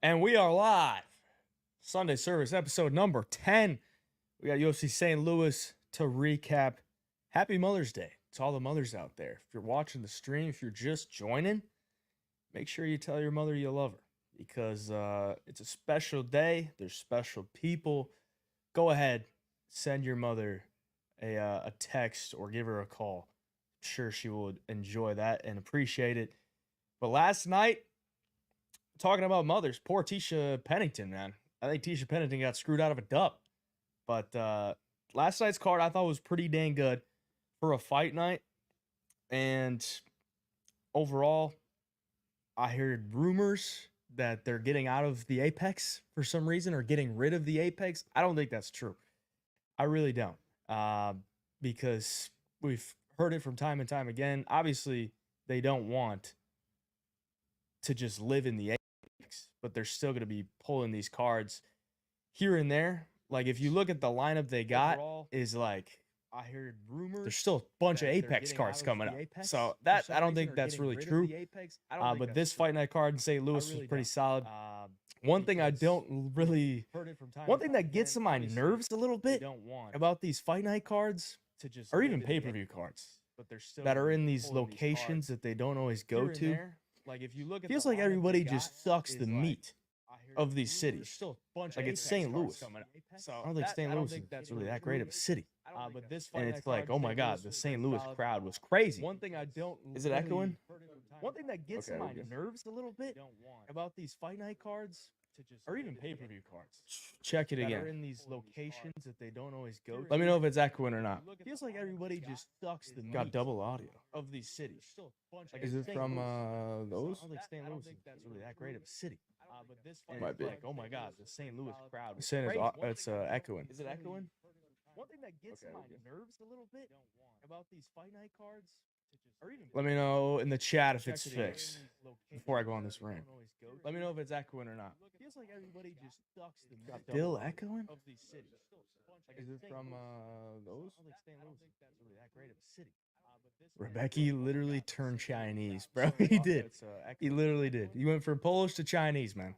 And we are live. Sunday Service, episode number 10. We got UFC St. Louis to recap. Happy Mother's Day to all the mothers out there. If you're watching the stream, if you're just joining, make sure you tell your mother you love her because it's a special day. There's special people. Go ahead, send your mother a text or give her a call. I'm sure she will enjoy that and appreciate it. But last night, talking about mothers, poor Tisha Pennington, man. I think Tisha Pennington got screwed out of a dub. But last night's card I thought was pretty dang good for a fight night. And overall, I heard rumors that they're getting out of the Apex for some reason or getting rid of the Apex. I don't think that's true. I really don't. Because we've heard it from time and time again. Obviously, they don't want to just live in the Apex, but they're still going to be pulling these cards here and there. Like, if you look at the lineup they got, overall, is like, I heard rumors there's still a bunch of Apex cards coming up. So that I don't think that's really true. But this fight night card in St. Louis was pretty solid. One thing I don't really, one thing that gets on my nerves a little bit about these fight night cards, or even pay-per-view cards, that are in these locations that they don't always go to. Like, if you look at feels like everybody just sucks the meat of these cities. Like, it's St. Louis. So I don't think St. Louis is really that great of a city. But this fight, and it's like, oh my God, the St. Louis crowd was crazy. One thing I don't is it echoing? One thing that gets on my nerves a little bit about these fight night cards, or even pay-per-view cards. Check it again. In these locations that they don't always go to. Let me know if it's echoing or not. Feels like everybody just sucks the meat. Got double audio of these cities. Like, is it from those? I don't think St. Louis is really that great of a city. But this fight might be like, oh my God, the St. Louis crowd. You're saying it's echoing. Is it echoing? One thing that gets on my nerves a little bit about these fight night cards. Let me know in the chat if it's fixed before I go on this rant. Let me know if it's echoing or not. Feels like everybody just sucks the meat. Still echoing? Of these cities. Is it from those? I don't think St. Louis is really that great of a city. Rebecky literally turned Chinese, bro. He did. He literally did. He went from Polish to Chinese, man.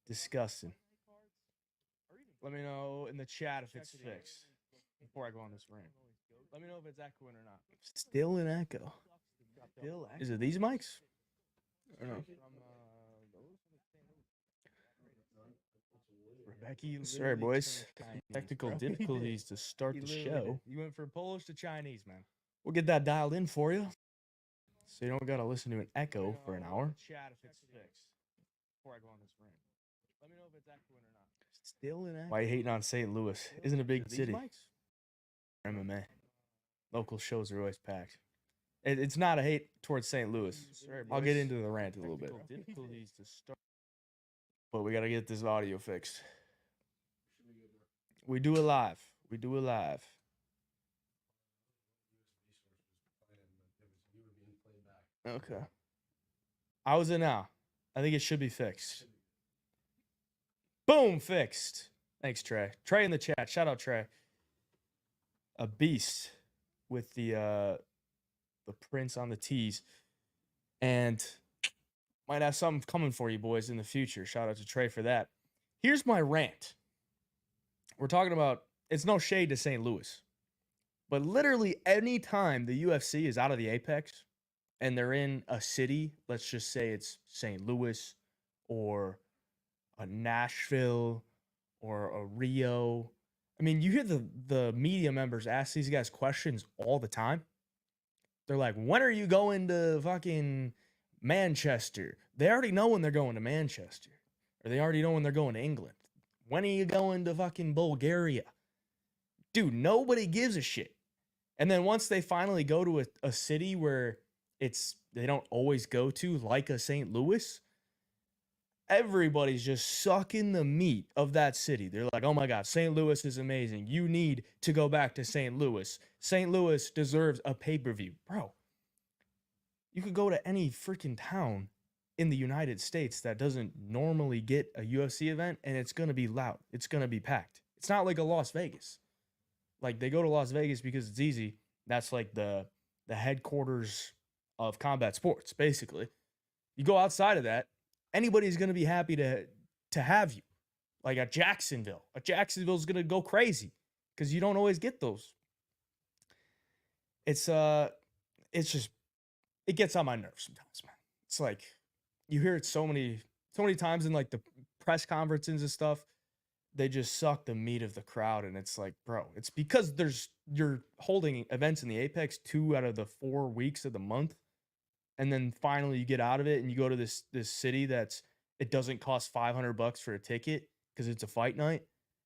Disgusting. Let me know in the chat if it's fixed before I go on this rant. Let me know if it's echoing or not. Still an echo. Is it these mics? Or no? Rebecky, sorry, boys. Technical difficulties to start the show. You went from Polish to Chinese, man. We'll get that dialed in for you, so you don't gotta listen to an echo for an hour. Chat if it's fixed before I go on this rant. Let me know if it's echoing or not. Still an echo. Why are you hating on St. Louis? Isn't a big city. MMA. Local shows are always packed. It's not a hate towards St. Louis. I'll get into the rant a little bit. But we got to get this audio fixed. We do it live. We do it live. Okay. How is it now? I think it should be fixed. Boom, fixed. Thanks, Trey. Trey in the chat. Shout out, Trey. A beast with the prints on the tees, and might have something coming for you boys in the future. Shout out to Trey for that. Here's my rant. We're talking about, it's no shade to St. Louis, but literally any time the UFC is out of the Apex and they're in a city, let's just say it's St. Louis or a Nashville or a Rio. I mean, you hear the media members ask these guys questions all the time. They're like, when are you going to fucking Manchester? They already know when they're going to Manchester. Or they already know when they're going to England. When are you going to fucking Bulgaria? Dude, nobody gives a shit. And then once they finally go to a city where they don't always go to, like a St. Louis, everybody's just sucking the meat of that city. They're like, oh my God, St. Louis is amazing. You need to go back to St. Louis. St. Louis deserves a pay-per-view. Bro, you could go to any freaking town in the United States that doesn't normally get a UFC event, and it's going to be loud. It's going to be packed. It's not like a Las Vegas. Like, they go to Las Vegas because it's easy. That's like the headquarters of combat sports, basically. You go outside of that, anybody's going to be happy to have you. Like a Jacksonville. A Jacksonville's going to go crazy because you don't always get those. It's just, it gets on my nerves sometimes, man. It's like you hear it so many times in like the press conferences and stuff. They just suck the meat of the crowd, and it's like, bro, it's because you're holding events in the Apex 2 out of the 4 weeks of the month, and then finally you get out of it and you go to this city it doesn't cost $500 for a ticket because it's a fight night,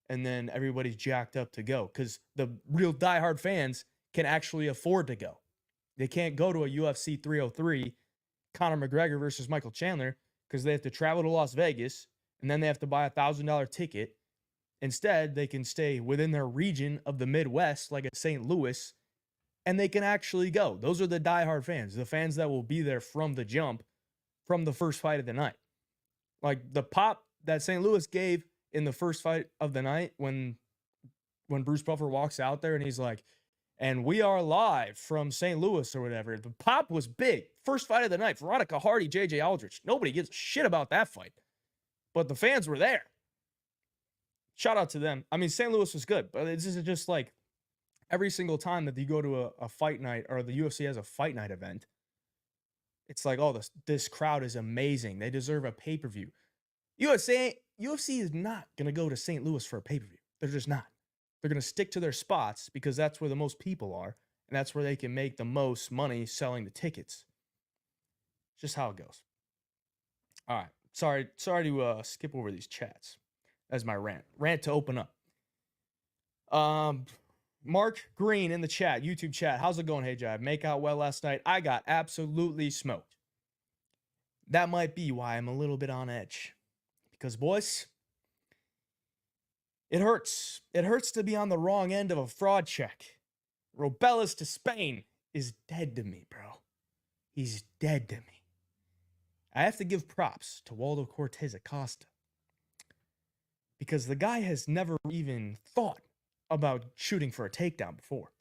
and then everybody's jacked up to go because the real diehard fans can actually afford to go. They can't go to a UFC 303, Conor McGregor versus Michael Chandler, because they have to travel to Las Vegas, and then they have to buy a $1,000 ticket. Instead, they can stay within their region of the Midwest, like at St. Louis, and they can actually go. Those are the diehard fans, the fans that will be there from the jump, from the first fight of the night. Like the pop that St. Louis gave in the first fight of the night when Bruce Buffer walks out there and he's like, and we are live from St. Louis or whatever. The pop was big. First fight of the night, Veronica Hardy, JJ Aldrich. Nobody gives a shit about that fight. But the fans were there. Shout out to them. I mean, St. Louis was good, but this is just like every single time that you go to a fight night or the UFC has a fight night event, it's like, oh, this crowd is amazing. They deserve a pay-per-view. UFC is not going to go to St. Louis for a pay-per-view. They're just not. They're going to stick to their spots because that's where the most people are, and that's where they can make the most money selling the tickets. Just how it goes. All right. Sorry to skip over these chats. That's my rant. Rant to open up. Mark Green in the chat, YouTube chat. How's it going, Hayjive? Make out well last night. I got absolutely smoked. That might be why I'm a little bit on edge. Because, boys, it hurts. It hurts to be on the wrong end of a fraud check. Robellis Despaigne is dead to me, bro. He's dead to me. I have to give props to Waldo Cortez Acosta. Because the guy has never even thought about shooting for a takedown before.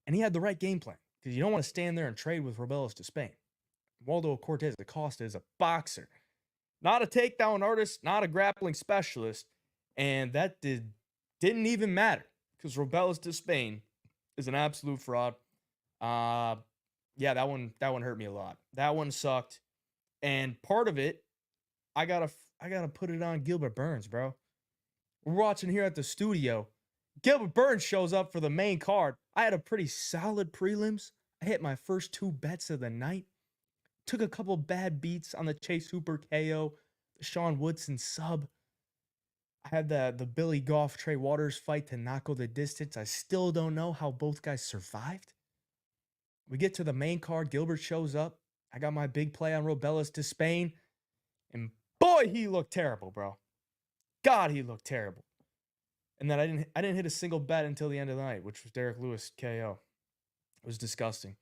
And he had the right game plan. Because you don't want to stand there and trade with Robellis Despaigne. Waldo Cortez Acosta is a boxer. Not a takedown artist, not a grappling specialist. And that didn't even matter. Because Robellis Despaigne is an absolute fraud. Yeah, that one hurt me a lot. That one sucked. And part of it, I gotta put it on Gilbert Burns, bro. We're watching here at the studio. Gilbert Burns shows up for the main card. I had a pretty solid prelims. I hit my first 2 bets of the night. Took a couple bad beats on the Chase Hooper KO, the Sean Woodson sub. I had the Billy Goff, Trey Waters fight to not go the distance. I still don't know how both guys survived. We get to the main card. Gilbert shows up. I got my big play on Robellis Despaigne. And boy, he looked terrible, bro. God, he looked terrible. And then I didn't hit a single bet until the end of the night, which was Derrick Lewis KO. It was disgusting.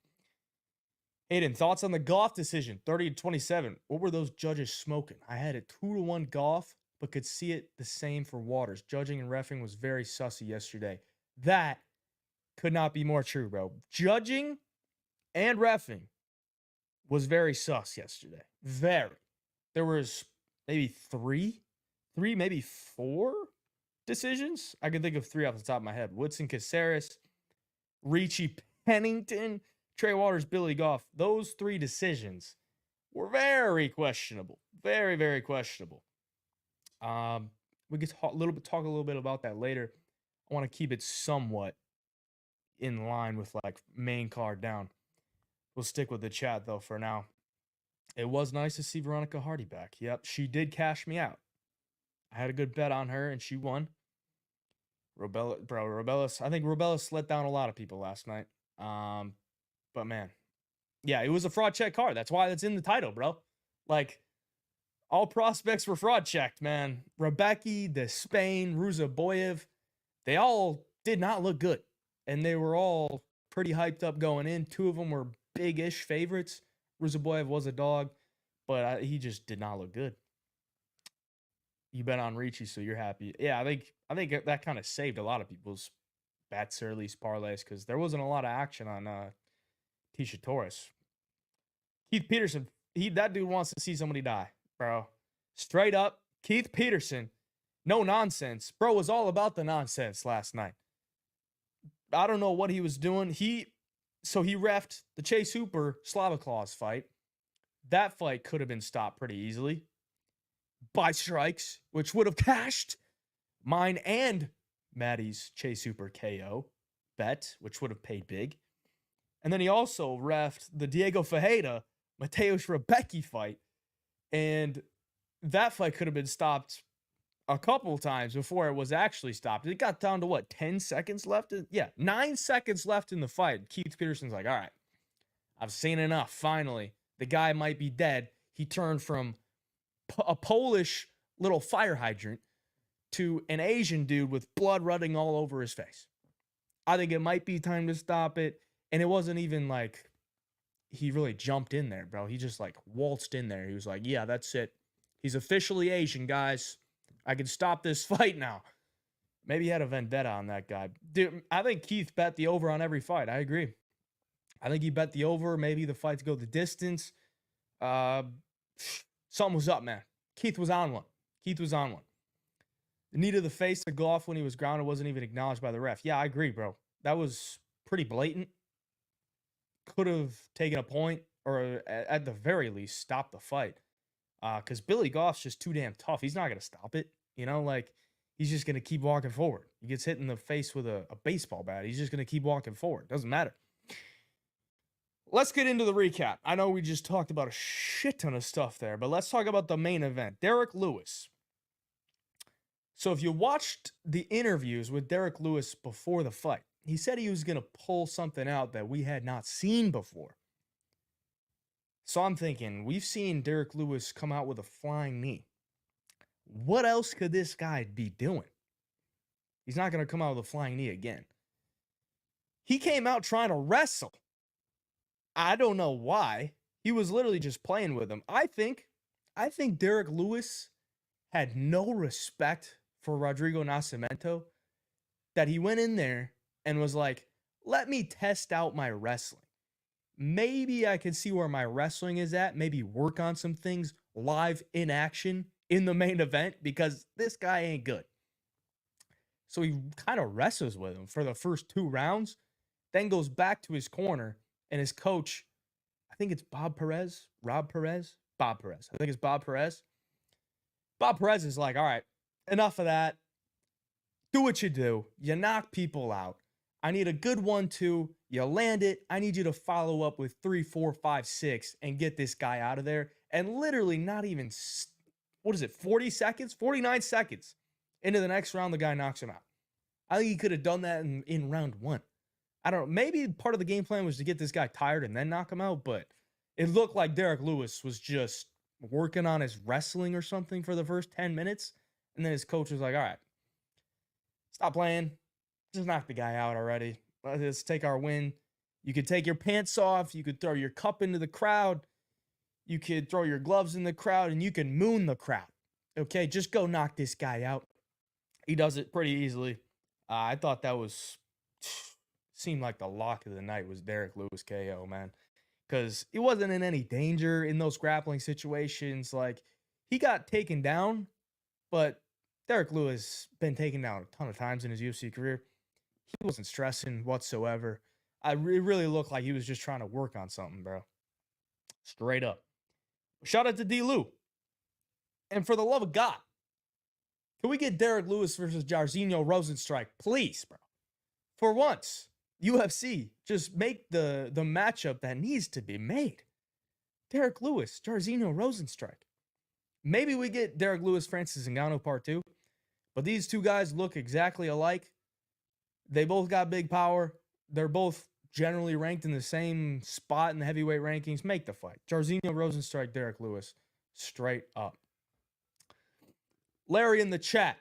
Hayden, thoughts on the Goff decision? 30-27. What were those judges smoking? I had it 2-1 Goff, but could see it the same for Waters. Judging and reffing was very sussy yesterday. That could not be more true, bro. Judging and reffing was very sus yesterday. Very. There was maybe three, maybe 4 decisions. I can think of 3 off the top of my head. Woodson, Caceres, Ricci, Pennington, Trey Waters, Billy Goff. Those 3 decisions were very questionable. Very, very questionable. We could talk a little bit about that later. I want to keep it somewhat in line with like main card down. We'll stick with the chat though for now. It was nice to see Veronica Hardy back. Yep, she did cash me out. I had a good bet on her and she won. Robellis. I think Robellis let down a lot of people last night. But man, yeah, it was a fraud check card. That's why it's in the title, bro. Like, all prospects were fraud checked, man. Rebecky, Despaigne, Nurulloev, they all did not look good. And they were all pretty hyped up going in. 2 of them were big-ish favorites. Nurulloev was a dog, but he just did not look good. You bet on Ricci, so you're happy. Yeah, I think that kind of saved a lot of people's bets or at least parlays because there wasn't a lot of action on Tisha Torres. Keith Peterson, That dude wants to see somebody die, bro. Straight up, Keith Peterson, no nonsense. Bro was all about the nonsense last night. I don't know what he was doing. He reffed the Chase Hooper Slava Claus fight. That fight could have been stopped pretty easily by strikes, which would have cashed mine and Maddie's Chase Hooper KO bet, which would have paid big. And then he also reffed the Diego Ferreira Mateusz Rebecky fight. And that fight could have been stopped a couple times before it was actually stopped. It got down to what, 10 seconds left? 9 seconds left in the fight. Keith Peterson's like, all right, I've seen enough. Finally, the guy might be dead. He turned from a Polish little fire hydrant to an Asian dude with blood running all over his face. I think it might be time to stop it. And it wasn't even like he really jumped in there, bro. He just like waltzed in there. He was like, yeah, that's it. He's officially Asian, guys. I can stop this fight now. Maybe he had a vendetta on that guy. Dude, I think Keith bet the over on every fight. I agree. I think he bet the over. Maybe the fights go the distance. Something was up, man. Keith was on one. The knee to the face to go off when he was grounded wasn't even acknowledged by the ref. Yeah, I agree, bro. That was pretty blatant. Could have taken a point or at the very least stopped the fight. Because Billy Goff's just too damn tough. He's not going to stop it. You know, like, he's just going to keep walking forward. He gets hit in the face with a baseball bat. He's just going to keep walking forward. Doesn't matter. Let's get into the recap. I know we just talked about a shit ton of stuff there, but let's talk about the main event. Derrick Lewis. So if you watched the interviews with Derrick Lewis before the fight, he said he was going to pull something out that we had not seen before. So I'm thinking, we've seen Derrick Lewis come out with a flying knee. What else could this guy be doing? He's not going to come out with a flying knee again. He came out trying to wrestle. I don't know why. He was literally just playing with him. I think Derrick Lewis had no respect for Rodrigo Nascimento, that he went in there and was like, let me test out my wrestling. Maybe I can see where my wrestling is at. Maybe work on some things live in action in the main event because this guy ain't good. So he kind of wrestles with him for the first 2 rounds, then goes back to his corner and his coach, I think it's Bob Perez. I think it's Bob Perez. Bob Perez is like, all right, enough of that. Do what you do. You knock people out. I need a good 1-2. You land it. I need you to follow up with 3, 4, 5, 6 and get this guy out of there. And literally not even, 40 seconds? 49 seconds into the next round, the guy knocks him out. I think he could have done that in round 1. I don't know. Maybe part of the game plan was to get this guy tired and then knock him out, but it looked like Derrick Lewis was just working on his wrestling or something for the first 10 minutes. And then his coach was like, all right, stop playing. Just knock the guy out already. Let's take our win. You could take your pants off. You could throw your cup into the crowd. You could throw your gloves in the crowd, and you can moon the crowd. Okay, just go knock this guy out. He does it pretty easily. I thought that seemed like the lock of the night was Derrick Lewis KO, man. Because he wasn't in any danger in those grappling situations. Like, he got taken down, but Derrick Lewis been taken down a ton of times in his UFC career. He wasn't stressing whatsoever. It really looked like he was just trying to work on something, bro. Straight up. Shout out to D. Lou. And for the love of God, can we get Derrick Lewis versus Jairzinho Rozenstruik, please, bro? For once, UFC, just make the matchup that needs to be made. Derrick Lewis, Jairzinho Rozenstruik. Maybe we get Derrick Lewis, Francis Ngannou Part 2. But these two guys look exactly alike. They both got big power. They're both generally ranked in the same spot in the heavyweight rankings. Make the fight. Jairzinho Rozenstruik, Derrick Lewis. Straight up. Larry in the chat.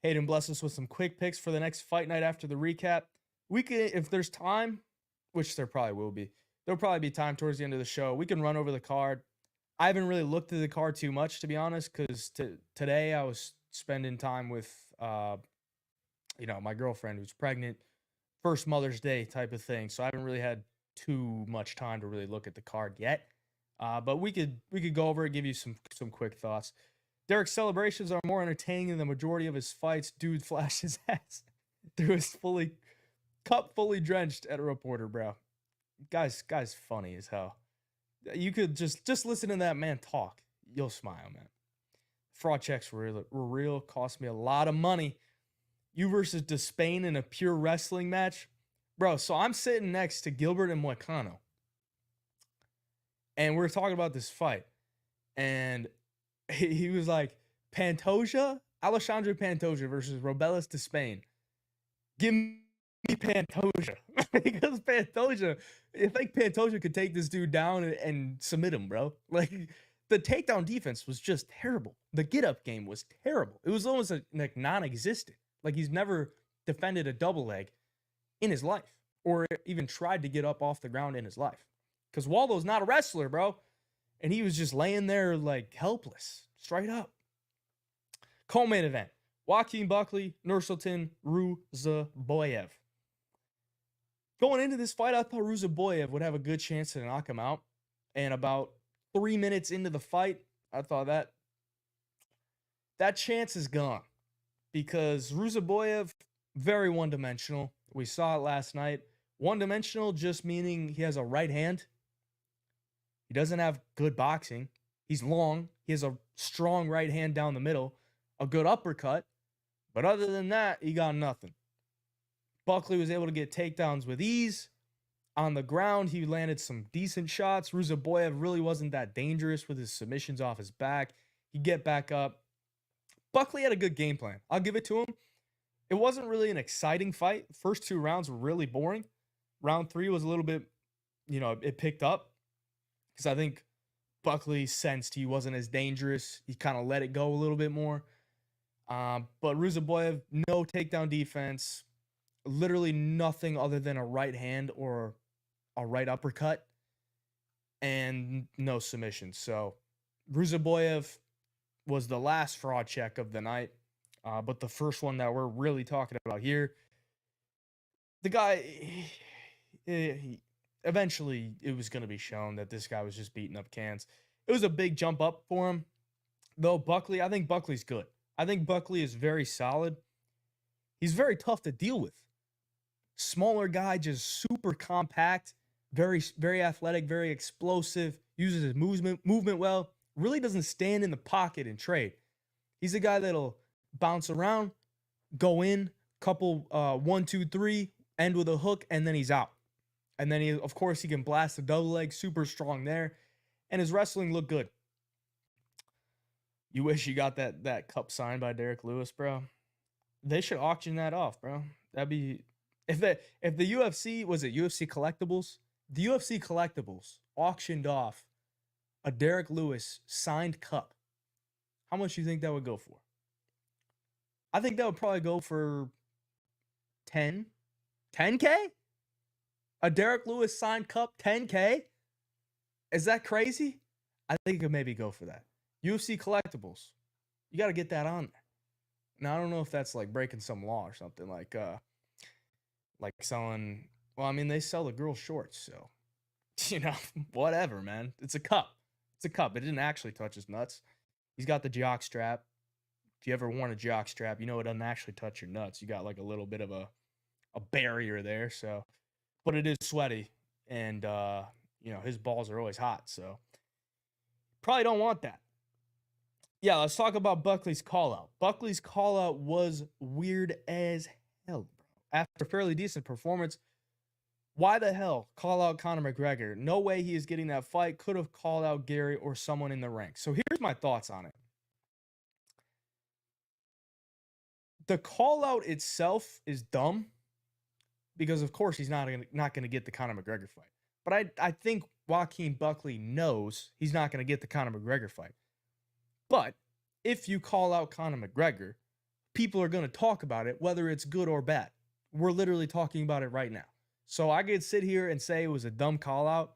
Hayden, bless us with some quick picks for the next fight night after the recap. We can, if there's time, which there probably will be, there'll probably be time towards the end of the show. We can run over the card. I haven't really looked at the card too much, to be honest, because today I was spending time with, my girlfriend who's pregnant, first Mother's Day type of thing. So I haven't really had too much time to really look at the card yet. But we could go over it, give you some quick thoughts. Derrick's celebrations are more entertaining than the majority of his fights. Dude flashed his ass through his cup fully drenched at a reporter, bro. Guy's funny as hell. You could just listen to that man talk. You'll smile, man. Fraud checks were real. Cost me a lot of money. You versus Despaigne in a pure wrestling match. Bro, so I'm sitting next to Gilbert and Moicano. And we're talking about this fight. And he was like, Alexandre Pantoja versus Robelis Despaigne. Give me Pantoja. Because Pantoja, I think Pantoja could take this dude down and submit him, bro. Like, the takedown defense was just terrible. The get-up game was terrible. It was almost like non-existent. Like, he's never defended a double leg in his life or even tried to get up off the ground in his life. Because Waldo's not a wrestler, bro. And he was just laying there like helpless, straight up. Co-main event, Joaquin Buckley, Nurulloev. Going into this fight, I thought Nurulloev would have a good chance to knock him out. And about 3 minutes into the fight, I thought that chance is gone. Because Nurulloev, very one-dimensional. We saw it last night. One-dimensional just meaning he has a right hand. He doesn't have good boxing. He's long. He has a strong right hand down the middle. A good uppercut. But other than that, he got nothing. Buckley was able to get takedowns with ease. On the ground, he landed some decent shots. Nurulloev really wasn't that dangerous with his submissions off his back. He'd get back up. Buckley had a good game plan. I'll give it to him. It wasn't really an exciting fight. First 2 rounds were really boring. Round 3 was a little bit, it picked up. Because I think Buckley sensed he wasn't as dangerous. He kind of let it go a little bit more. But Nurulloev, no takedown defense. Literally nothing other than a right hand or a right uppercut. And no submission. So Nurulloev was the last fraud check of the night. But the first one that we're really talking about here. The guy... Eventually, it was going to be shown that this guy was just beating up cans. It was a big jump up for him. Though Buckley, I think Buckley's good. I think Buckley is very solid. He's very tough to deal with. Smaller guy, just super compact, very, very athletic, very explosive, uses his movement well, really doesn't stand in the pocket and trade. He's a guy that'll bounce around, go in, couple 1, 2, 3, end with a hook, and then he's out. And then, of course, he can blast a double leg, super strong there. And his wrestling looked good. You wish you got that cup signed by Derrick Lewis, bro. They should auction that off, bro. That'd be... If the UFC... Was it UFC Collectibles? The UFC Collectibles auctioned off a Derrick Lewis signed cup. How much do you think that would go for? I think that would probably go for 10K? A Derrick Lewis signed cup, 10K? Is that crazy? I think it could maybe go for that. UFC Collectibles. You got to get that on there. Now, I don't know if that's like breaking some law or something. Like selling... Well, I mean, they sell the girl shorts, so... whatever, man. It's a cup. It's a cup. It didn't actually touch his nuts. He's got the jock strap. If you ever worn a jock strap, you know it doesn't actually touch your nuts. You got like a little bit of a barrier there, so... But it is sweaty, and, his balls are always hot, so probably don't want that. Yeah, let's talk about Buckley's call-out. Buckley's call-out was weird as hell, bro. After a fairly decent performance, why the hell call out Conor McGregor? No way he is getting that fight. Could have called out Gary or someone in the ranks. So here's my thoughts on it. The call-out itself is dumb. Because, of course, he's not going to get the Conor McGregor fight. But I think Joaquin Buckley knows he's not going to get the Conor McGregor fight. But if you call out Conor McGregor, people are going to talk about it, whether it's good or bad. We're literally talking about it right now. So I could sit here and say it was a dumb call out.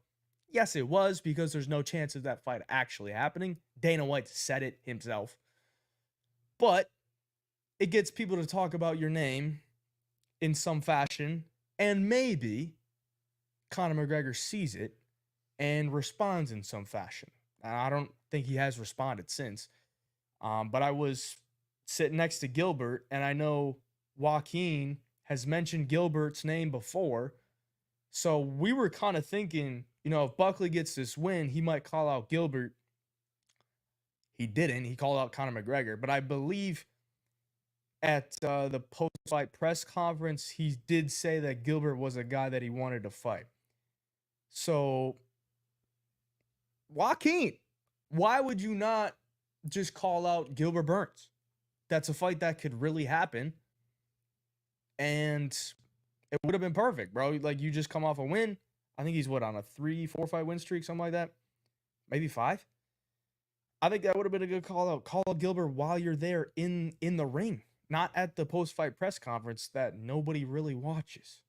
Yes, it was, because there's no chance of that fight actually happening. Dana White said it himself. But it gets people to talk about your name in some fashion, and maybe Conor McGregor sees it and responds in some fashion. And I don't think he has responded since. But I was sitting next to Gilbert, and I know Joaquin has mentioned Gilbert's name before. So we were kind of thinking, if Buckley gets this win, he might call out Gilbert. He didn't. He called out Conor McGregor. But I believe at the post-fight press conference, he did say that Gilbert was a guy that he wanted to fight. So, Joaquin, why would you not just call out Gilbert Burns? That's a fight that could really happen. And it would have been perfect, bro. Like, you just come off a win. I think he's on a 3-4 fight win streak, something like that. Maybe 5. I think that would have been a good call out. Call out Gilbert while you're there in the ring, not at the post-fight press conference that nobody really watches.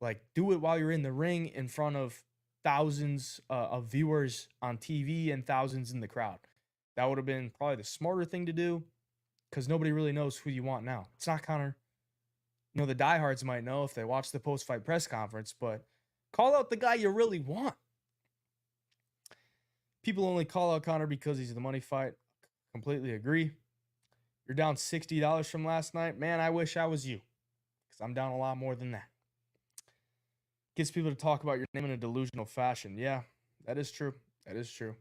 Like, do it while you're in the ring in front of thousands of viewers on TV and thousands in the crowd. That would have been probably the smarter thing to do, because nobody really knows who you want now. It's not Conor. The diehards might know if they watch the post-fight press conference, but call out the guy you really want. People only call out Conor because he's the money fight. Completely agree. You're down $60 from last night. Man, I wish I was you, because I'm down a lot more than that. Gets people to talk about your name in a delusional fashion. Yeah, that is true. That is true.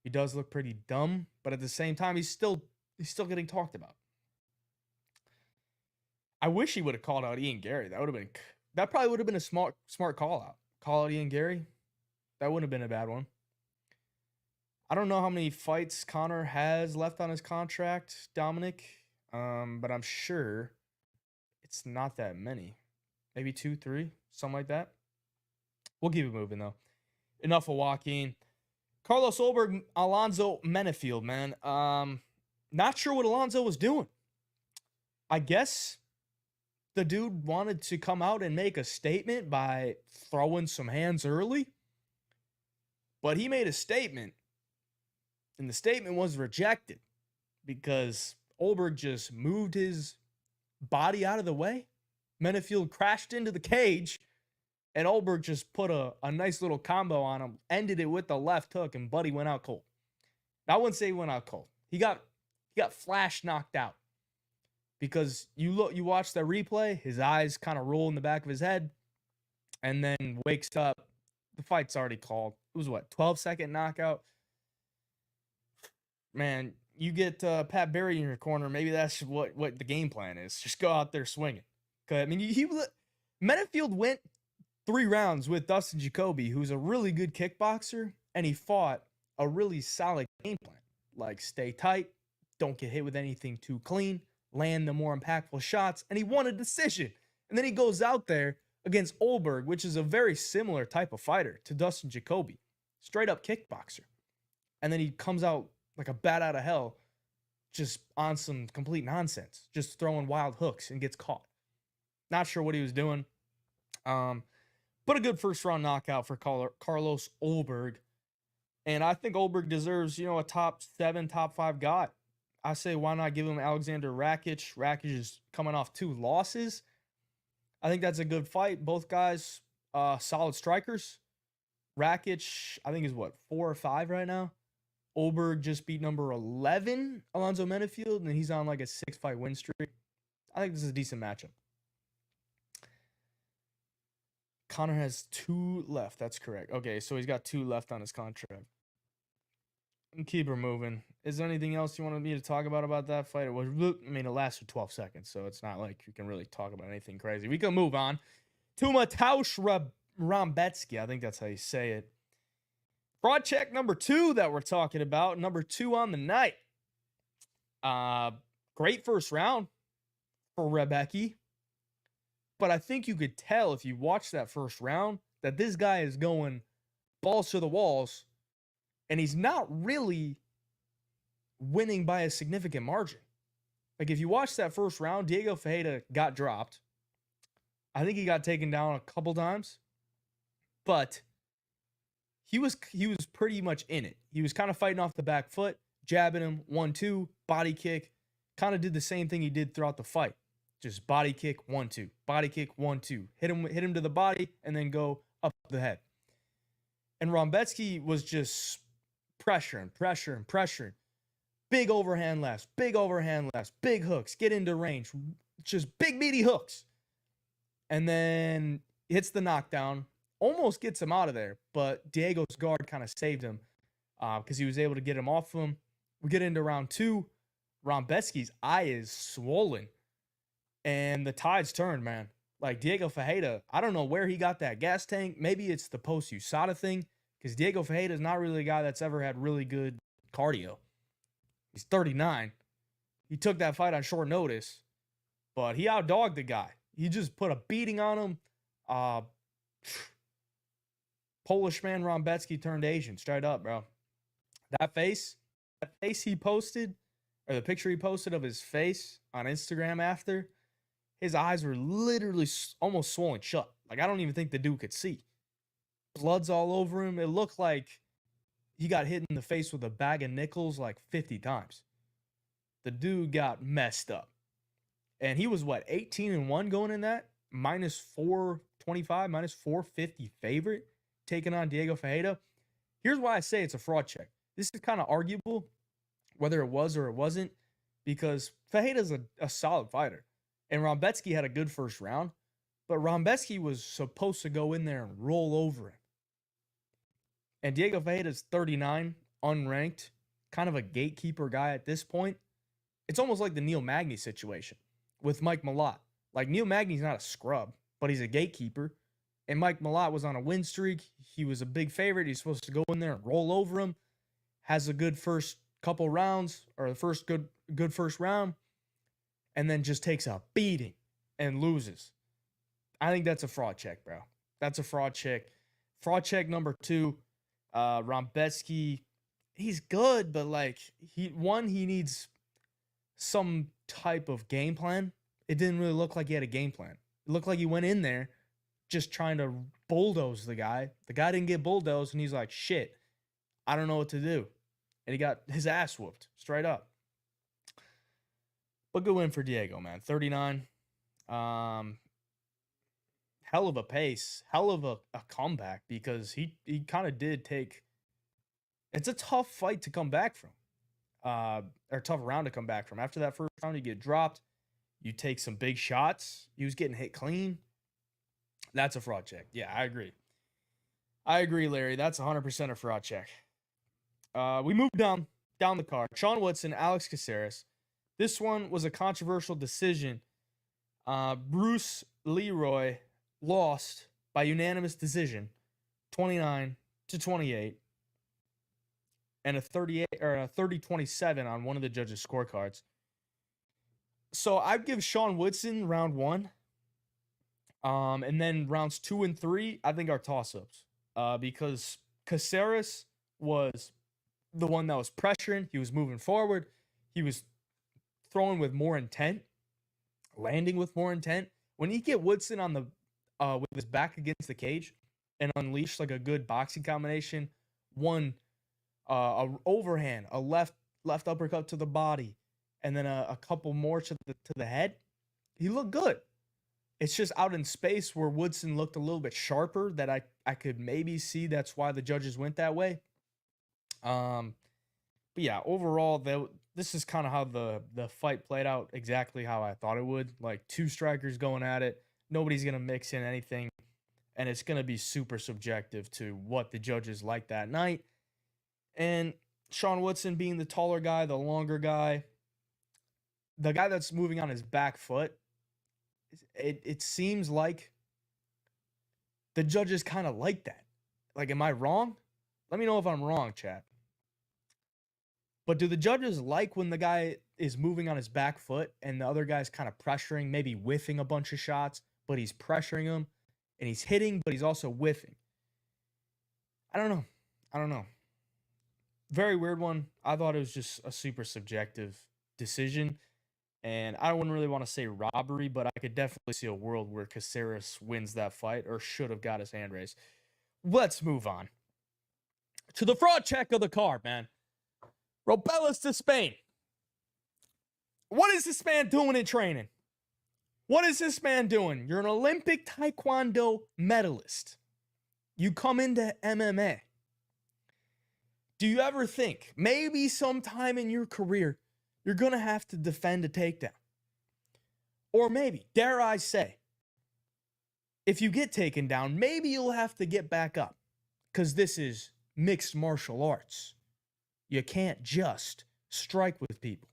He does look pretty dumb, but at the same time, he's still getting talked about. I wish he would have called out Ian Gary. That probably would have been a smart call out. Call out Ian Gary. That wouldn't have been a bad one. I don't know how many fights Conor has left on his contract, Dominic, but I'm sure it's not that many. Maybe 2, 3, something like that. We'll keep it moving, though. Enough of Joaquin. Carlos Olberg, Alonzo Menafield, man. Not sure what Alonzo was doing. I guess the dude wanted to come out and make a statement by throwing some hands early. But he made a statement, and the statement was rejected because Olberg just moved his body out of the way. Menafield crashed into the cage, and Olberg just put a nice little combo on him, ended it with the left hook, and Buddy went out cold. Now, I wouldn't say he went out cold. He got flash knocked out, because you watch the replay, his eyes kind of roll in the back of his head, and then wakes up. The fight's already called. It was 12-second knockout. Man, you get Pat Barry in your corner. Maybe that's what the game plan is. Just go out there swinging. I mean, Menafield went 3 rounds with Dustin Jacoby, who's a really good kickboxer, and he fought a really solid game plan. Like, stay tight, don't get hit with anything too clean, land the more impactful shots, and he won a decision. And then he goes out there against Olberg, which is a very similar type of fighter to Dustin Jacoby. Straight up kickboxer. And then he comes out like a bat out of hell, just on some complete nonsense, just throwing wild hooks, and gets caught. Not sure what he was doing. But a good first round knockout for Carlos Olberg. And I think Olberg deserves, a top 7, top 5 guy. I say, why not give him Alexander Rakic? Rakic is coming off 2 losses. I think that's a good fight. Both guys, solid strikers. Rakic, I think, is 4 or 5 right now. Olberg just beat number 11, Alonzo Menafield, and he's on like a 6-fight win streak. I think this is a decent matchup. Conor has 2 left. That's correct. Okay, so he's got 2 left on his contract. And keep her moving. Is there anything else you wanted me to talk about that fight? It lasted 12 seconds, so it's not like you can really talk about anything crazy. We can move on to Mateusz Rambecki. I think that's how you say it. Fraud check number 2 that we're talking about. Number 2 on the night. Great first round for Rebecky. But I think you could tell if you watch that first round that this guy is going balls to the walls, and he's not really winning by a significant margin. Like, if you watch that first round, Diego Ferreira got dropped. I think he got taken down a couple times, but he was pretty much in it. He was kind of fighting off the back foot, jabbing him, 1-2, body kick. Kind of did the same thing he did throughout the fight. Just body kick, 1-2, body kick, 1-2. Hit him to the body, and then go up the head. And Rambetsky was just pressuring. Big overhand lefts, big hooks, get into range, just big meaty hooks. And then hits the knockdown, almost gets him out of there, but Diego's guard kind of saved him because he was able to get him off him. We get into round 2. Rambetsky's eye is swollen, and the tides turned, man. Like, Diego Ferreira, I don't know where he got that gas tank. Maybe it's the post-USADA thing, because Diego Ferreira is not really a guy that's ever had really good cardio. He's 39. He took that fight on short notice, but he outdogged the guy. He just put a beating on him. Polish man Rambetsky turned Asian, straight up, bro. That face he posted, or the picture he posted of his face on Instagram after, his eyes were literally almost swollen shut. Like, I don't even think the dude could see. Blood's all over him. It looked like he got hit in the face with a bag of nickels like 50 times. The dude got messed up. And he was, 18-1 going in that? Minus 425, minus 450 favorite, taking on Diego Ferreira. Here's why I say it's a fraud check. This is kind of arguable, whether it was or it wasn't, because Ferreira's a solid fighter. And Rambetsky had a good first round, but Rambetsky was supposed to go in there and roll over him. And Diego Ferreira's 39, unranked, kind of a gatekeeper guy at this point. It's almost like the Neil Magny situation with Mike Malott. Like, Neil Magny's not a scrub, but he's a gatekeeper. And Mike Malott was on a win streak. He was a big favorite. He's supposed to go in there and roll over him. Has a good first couple rounds, or the first good first round, and then just takes a beating and loses. I think that's a fraud check, bro. That's a fraud check. Fraud check number 2. Rambetsky, he's good, but like he needs some type of game plan. It didn't really look like he had a game plan. It looked like he went in there just trying to bulldoze the guy. The guy didn't get bulldozed, and he's like, shit, I don't know what to do. And he got his ass whooped straight up. But good win for Diego, man. 39. Hell of a pace. Hell of a comeback, because he kind of did take... It's a tough fight to come back from. Or tough round to come back from. After that first round, you get dropped. You take some big shots. He was getting hit clean. That's a fraud check. Yeah, I agree. I agree, Larry. That's 100% a fraud check. We moved down the card. Sean Woodson, Alex Caceres. This one was a controversial decision. Bruce Leroy lost by unanimous decision, 29-28, and a 30-27 on one of the judges' scorecards. So I'd give Sean Woodson round 1. And then rounds 2 and 3, I think are toss-ups. Because Caceres was the one that was pressuring. He was moving forward. He was throwing with more intent, landing with more intent. When you get Woodson on the with his back against the cage and unleash like a good boxing combination, a overhand, a left uppercut to the body, and then a couple more to the head, he looked good. It's just out in space where Woodson looked a little bit sharper that I could maybe see that's why the judges went that way. But yeah, overall, this is kind of how the fight played out, exactly how I thought it would. Like, 2 strikers going at it. Nobody's going to mix in anything. And it's going to be super subjective to what the judges like that night. And Sean Woodson being the taller guy, the longer guy, the guy that's moving on his back foot, it seems like the judges kind of like that. Like, am I wrong? Let me know if I'm wrong, chat. But do the judges like when the guy is moving on his back foot and the other guy's kind of pressuring, maybe whiffing a bunch of shots, but he's pressuring him and he's hitting, but he's also whiffing? I don't know. Very weird one. I thought it was just a super subjective decision. And I wouldn't really want to say robbery, but I could definitely see a world where Caceres wins that fight, or should have got his hand raised. Let's move on to the fraud check of the card, man. Robelas Despaigne. What is this man doing in training? What is this man doing? You're an Olympic Taekwondo medalist. You come into MMA. Do you ever think maybe sometime in your career you're going to have to defend a takedown? Or maybe, dare I say, if you get taken down, maybe you'll have to get back up because this is mixed martial arts. You can't just strike with people.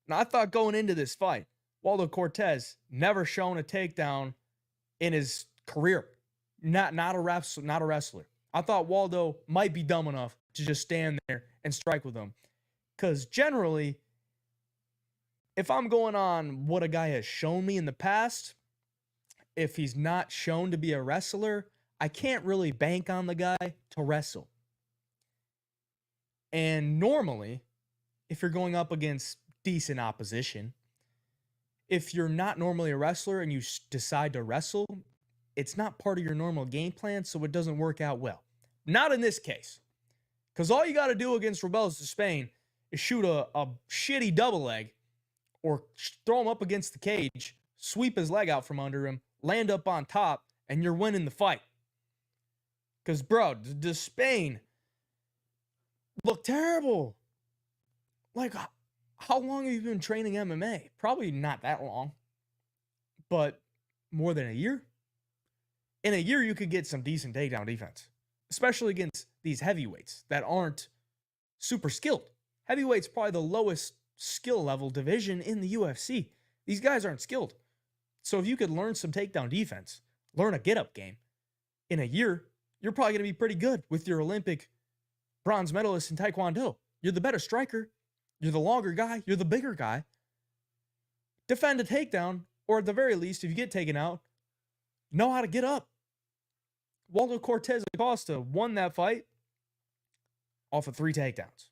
Now, I thought going into this fight, Waldo Cortez never shown a takedown in his career. Not a wrestler. I thought Waldo might be dumb enough to just stand there and strike with him. Because generally, if I'm going on what a guy has shown me in the past, if he's not shown to be a wrestler, I can't really bank on the guy to wrestle. And normally, if you're going up against decent opposition, if you're not normally a wrestler and you decide to wrestle, it's not part of your normal game plan, so it doesn't work out well. Not in this case. Because all you got to do against Rebels Despaigne is shoot a shitty double leg or throw him up against the cage, sweep his leg out from under him, land up on top, and you're winning the fight. Because, bro, Despaigne looked terrible. Like, how long have you been training MMA? Probably not that long. But more than a year? In a year, you could get some decent takedown defense. Especially against these heavyweights that aren't super skilled. Heavyweight's probably the lowest skill level division in the UFC. These guys aren't skilled. So if you could learn some takedown defense, learn a get-up game, in a year, you're probably going to be pretty good with your Olympic bronze medalist in Taekwondo. You're the better striker. You're the longer guy. You're the bigger guy. Defend a takedown, or at the very least, if you get taken out, know how to get up. Waldo Cortez Acosta won that fight off of 3 takedowns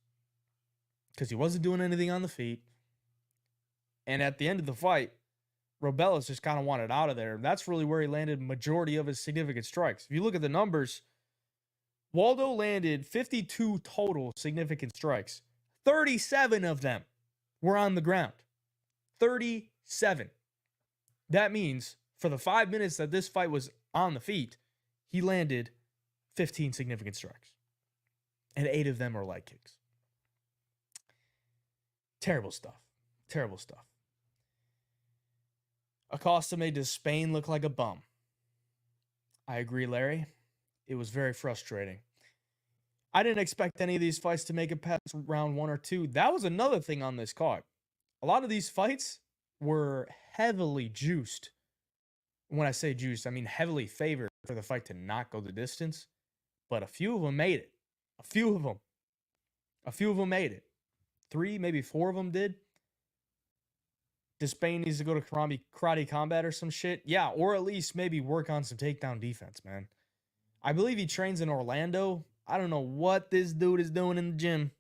because he wasn't doing anything on the feet. And at the end of the fight, Robelis just kind of wanted out of there. That's really where he landed majority of his significant strikes. If you look at the numbers, Waldo landed 52 total significant strikes. 37 of them were on the ground. 37. That means for the 5 minutes that this fight was on the feet, he landed 15 significant strikes. And 8 of them are leg kicks. Terrible stuff. Terrible stuff. Acosta made Despaigne look like a bum. I agree, Larry. It was very frustrating. I didn't expect any of these fights to make it past round 1 or 2. That was another thing on this card. A lot of these fights were heavily juiced. When I say juiced, I mean heavily favored for the fight to not go the distance. But a few of them made it. A few of them made it. 3, maybe 4 of them did. Despaigne needs to go to karate combat or some shit. Yeah, or at least maybe work on some takedown defense, man. I believe he trains in Orlando. I don't know what this dude is doing in the gym.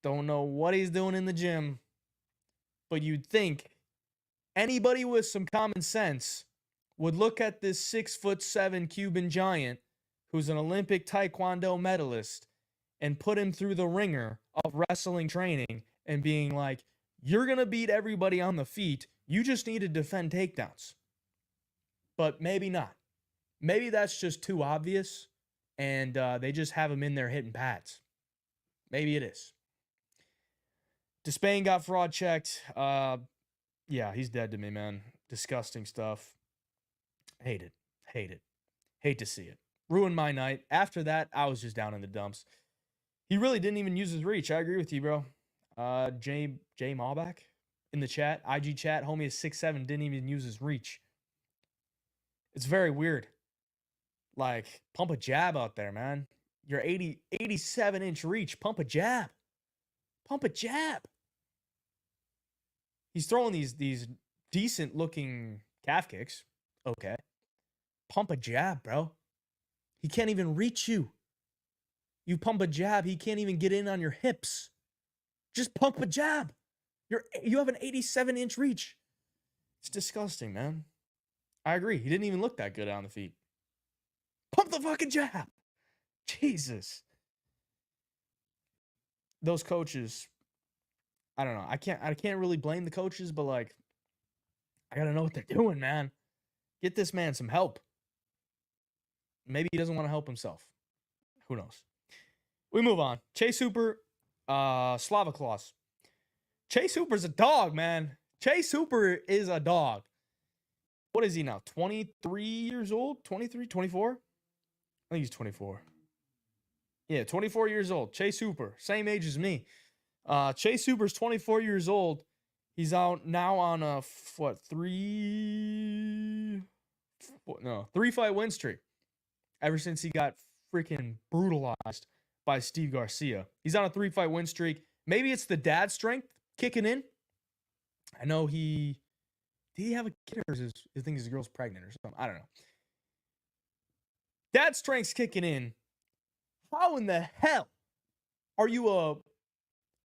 Don't know what he's doing in the gym. But you'd think anybody with some common sense would look at this 6'7" Cuban giant who's an Olympic Taekwondo medalist and put him through the ringer of wrestling training and being like, you're going to beat everybody on the feet. You just need to defend takedowns. But maybe not. Maybe that's just too obvious and they just have him in there hitting pads. Maybe it is. Despaigne got fraud checked. Yeah, he's dead to me, man. Disgusting stuff. Hate it. Hate to see it. Ruined my night. After that, I was just down in the dumps. He really didn't even use his reach. I agree with you, bro. Jay Malbach in the chat, IG chat, homie is 6'7", didn't even use his reach. It's very weird. Like, pump a jab out there, man. Your 87-inch reach, pump a jab. Pump a jab. He's throwing these decent-looking calf kicks. Okay. Pump a jab, bro. He can't even reach you. You pump a jab, he can't even get in on your hips. Just pump a jab. You have an 87-inch reach. It's disgusting, man. I agree. He didn't even look that good on the feet. Pump the fucking jab. Jesus. Those coaches, I don't know. I can't really blame the coaches, but like, I gotta know what they're doing, man. Get this man some help. Maybe he doesn't want to help himself. Who knows? We move on. Chase Hooper, Slava Claus. Chase Hooper's a dog, man. Chase Hooper is a dog. What is he now? 23 years old? 23, 24? I think he's 24. Yeah, 24 years old. Chase Hooper, same age as me. Chase Hooper's 24 years old. He's out now on a, three-fight win streak. Ever since he got freaking brutalized by Steve Garcia. He's on a 3-fight win streak. Maybe it's the dad strength kicking in. I know did he have a kid, or I think his girl's pregnant or something? I don't know. Dad strength's kicking in. How in the hell are you I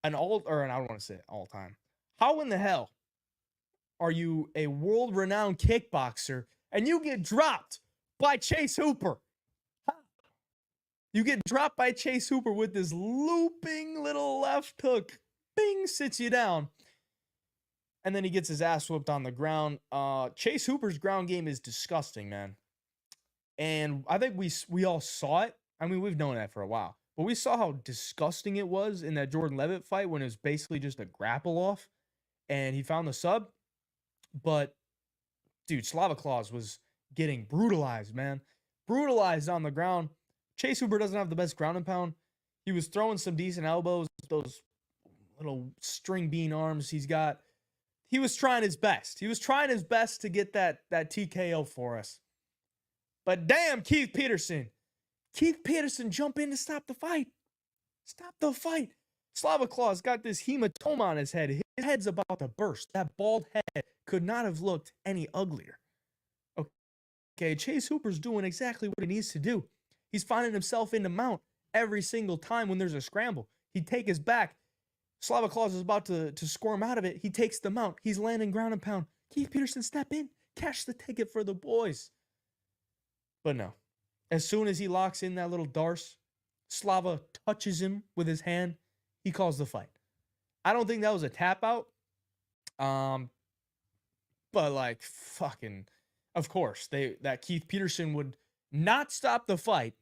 don't want to say it all time. How in the hell are you a world-renowned kickboxer and you get dropped by Chase Hooper? You get dropped by Chase Hooper with this looping little left hook. Bing, sits you down. And then he gets his ass whooped on the ground. Chase Hooper's ground game is disgusting, man. And I think we all saw it. I mean, we've known that for a while. But we saw how disgusting it was in that Jordan Levitt fight when it was basically just a grapple off. And he found the sub. But, dude, Slava Claus was getting brutalized, man. Brutalized on the ground. Chase Hooper doesn't have the best ground and pound. He was throwing some decent elbows, those little string bean arms he's got. He was trying his best. He was trying his best to get that TKO for us. But damn, Keith Peterson. Keith Peterson jump in to stop the fight. Stop the fight. Slava Claus got this hematoma on his head. His head's about to burst. That bald head could not have looked any uglier. Okay, Chase Hooper's doing exactly what he needs to do. He's finding himself in the mount every single time when there's a scramble. He'd take his back. Slava Claus is about to squirm out of it. He takes the mount. He's landing ground and pound. Keith Peterson, step in. Cash the ticket for the boys. But no. As soon as he locks in that little darce, Slava touches him with his hand. He calls the fight. I don't think that was a tap out. But like fucking, of course, that Keith Peterson would not stop the fight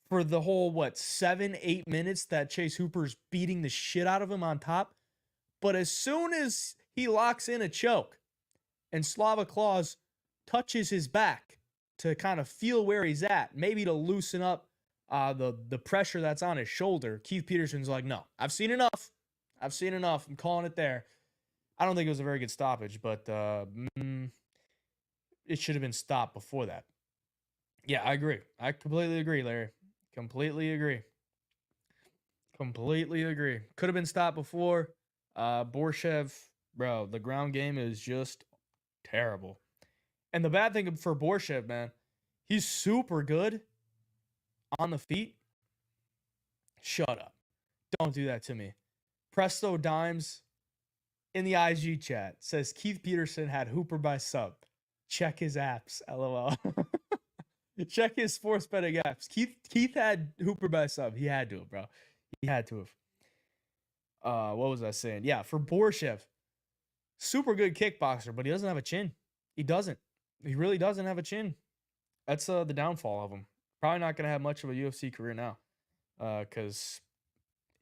for the whole, 7-8 minutes that Chase Hooper's beating the shit out of him on top. But as soon as he locks in a choke and Slava Claus touches his back to kind of feel where he's at, maybe to loosen up the pressure that's on his shoulder, Keith Peterson's like, no, I've seen enough. I've seen enough. I'm calling it there. I don't think it was a very good stoppage, but it should have been stopped before that. Yeah, I agree. I completely agree, Larry. Completely agree. Completely agree. Could have been stopped before. Borshev, bro, the ground game is just terrible. And the bad thing for Borshev, man, he's super good on the feet. Shut up. Don't do that to me. Presto Dimes in the IG chat says Keith Peterson had Hooper by sub. Check his apps, LOL. Check his sports betting apps. Keith had Hooper by sub. He had to have, bro. He had to have. What was I saying? Yeah, for Borshev, super good kickboxer, but he doesn't have a chin. He doesn't. He really doesn't have a chin. That's the downfall of him. Probably not going to have much of a UFC career now because